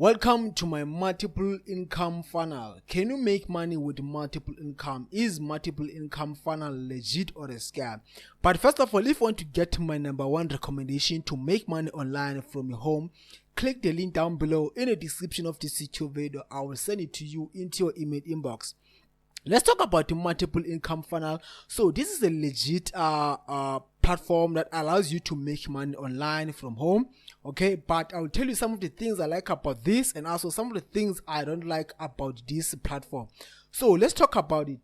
Welcome to my multiple income funnel. Can you make money with multiple income? Is multiple income funnel legit or a scam? But first of all, if you want to get my number one recommendation to make money online from your home, click the link down below in the description of this YouTube video. I will send it to you into your email inbox. Let's talk about the multiple income funnel. So this is a legit platform that allows you to make money online from home. Okay, but I will tell you some of the things I like about this and also some of the things I don't like about this platform. So let's talk about it.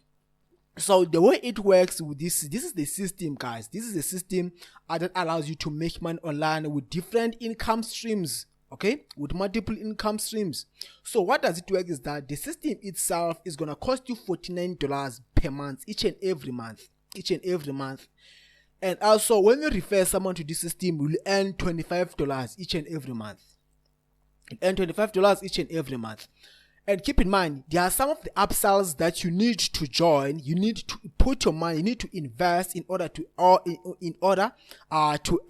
So the way it works with this is the system, guys. This is the system that allows you to make money online with different income streams. Okay, with multiple income streams. So what does it work is that the system itself is gonna cost you $49 per month each and every month. And also when you refer someone to this system, you will earn $25 each and every month. You earn $25 each and every month. And keep in mind, there are some of the upsells that you need to join. You need to put your money, you need to invest in order to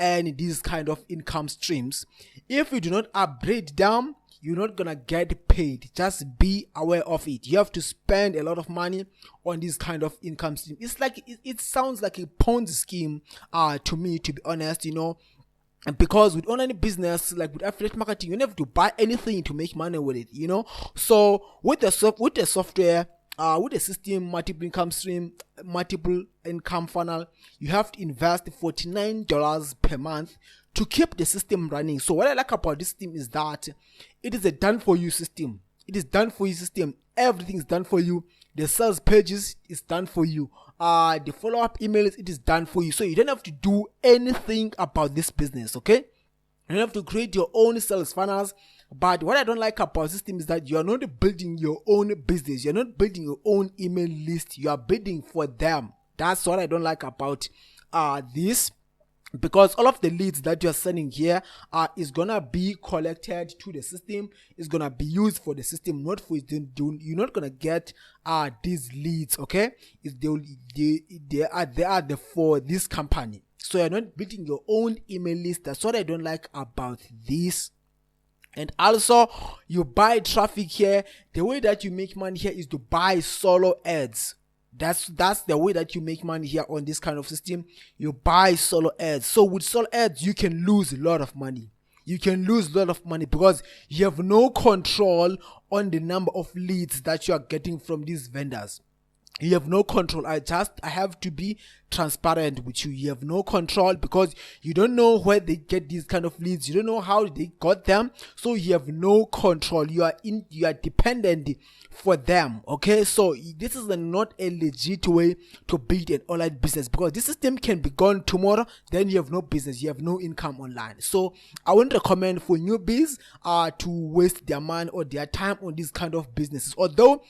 earn these kind of income streams. If you do not upgrade them, you're not gonna get paid. Just be aware of it. You have to spend a lot of money on this kind of income stream. It's like it sounds like a Ponzi scheme to me, to be honest, because with online business, like with affiliate marketing, you don't have to buy anything to make money with it, So with the software, with the system, multiple income stream, multiple income funnel, you have to invest $49 per month to keep the system running. So what I like about this system is that it is a done for you system. Everything is done for you. The sales pages is done for you. The follow-up emails, it is done for you. So you don't have to do anything about this business, okay? You don't have to create your own sales funnels. But what I don't like about the system is that you are not building your own business. You're not building your own email list. You are building for them. That's what I don't like about this. Because all of the leads that you're sending here is gonna be collected to the system, is gonna be used for the system, not for you're not gonna get these leads, okay? They are for this company. So you're not building your own email list. That's what I don't like about this. And also, you buy traffic here. The way that you make money here is to buy solo ads. That's the way that you make money here on this kind of system. You buy solo ads. So with solo ads, you can lose a lot of money. Because you have no control on the number of leads that you are getting from these vendors. You have no control. I have to be transparent with you. You have no control because you don't know where they get these kind of leads. You don't know how they got them. So you have no control. You are dependent for them. Okay. So this is not a legit way to build an online business, because this system can be gone tomorrow. Then you have no business. You have no income online. So I wouldn't recommend for newbies to waste their money or their time on these kind of businesses. Although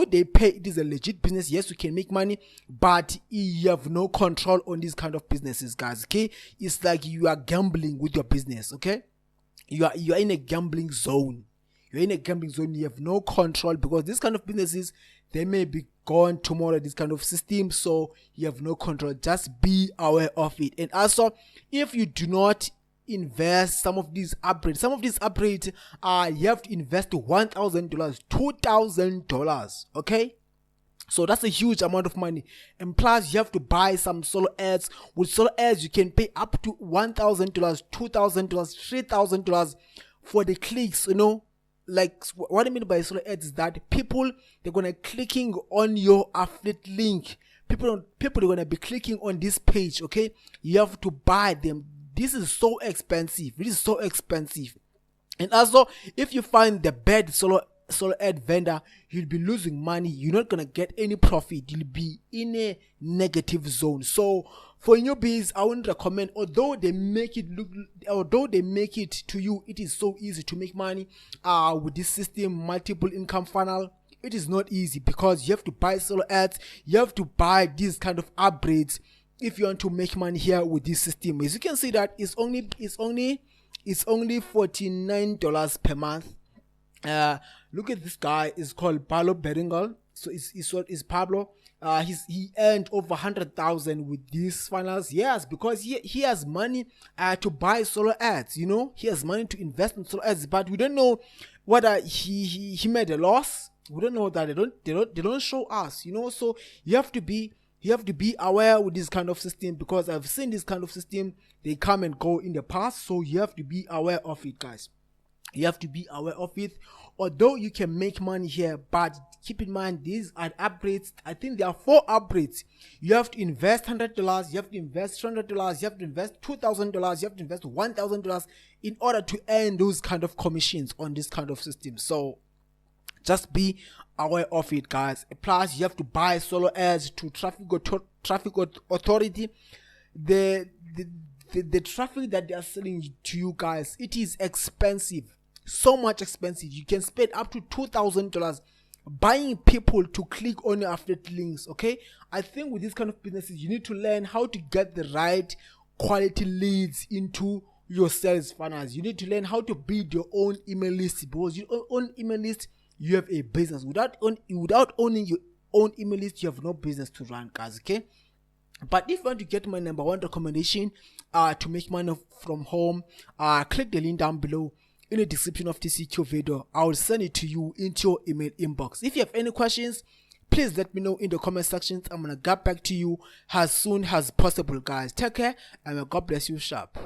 they pay, it is a legit business. Yes, you can make money, but you have no control on these kind of businesses, guys. Okay, it's like you are gambling with your business. Okay, you are in a gambling zone. You have no control, because these kind of businesses, they may be gone tomorrow. This kind of system, so you have no control. Just be aware of it. And also, if you do not invest some of these upgrades, you have to invest $1,000, $2,000. Okay. So that's a huge amount of money. And plus, you have to buy some solo ads. With solo ads, you can pay up to $1,000, $2,000, $3,000 for the clicks, Like, what I mean by solo ads is that people, they're going to clicking on your affiliate link. People are going to be clicking on this page, okay? You have to buy them. This is so expensive. And also, if you find the bad solo ad vendor, you'll be losing money. You're not gonna get any profit. You'll be in a negative zone. So for newbies, I wouldn't recommend. Although they make it to you, it is so easy to make money with this system, multiple income funnel. It is not easy, because you have to buy solo ads. You have to buy these kind of upgrades if you want to make money here with this system. As you can see, that it's only $49 per month. Look at this guy. It's called Pablo Beringal. So it's Pablo. he earned over 100,000 with these funnels. Yes, because he has money to buy solo ads. He has money to invest in solo ads, but we don't know whether he made a loss. We don't know that. They don't show us. So you have to be aware with this kind of system, because I've seen this kind of system, they come and go in the past. So you have to be aware of it, guys. You have to be aware of it. Although you can make money here, but keep in mind, these are upgrades. I think there are 4 upgrades. You have to invest $100, you have to invest $200, you have to invest $2,000, you have to invest $1,000 in order to earn those kind of commissions on this kind of system. So just be aware of it, guys. Plus, you have to buy solo ads to traffic authority. The traffic that they are selling to you guys, it is expensive, so much expensive. You can spend up to $2,000 buying people to click on your affiliate links. Okay, I think with this kind of businesses, you need to learn how to get the right quality leads into your sales funnels. You need to learn how to build your own email list, because your own email list, you have a business. Without owning your own email list, you have no business to run, guys. Okay, but if you want to get my number 1 recommendation to make money from home, click the link down below in the description of this video. I will send it to you into your email inbox. If you have any questions, please let me know in the comment sections. I'm gonna get back to you as soon as possible, guys. Take care, and may God bless you sharp.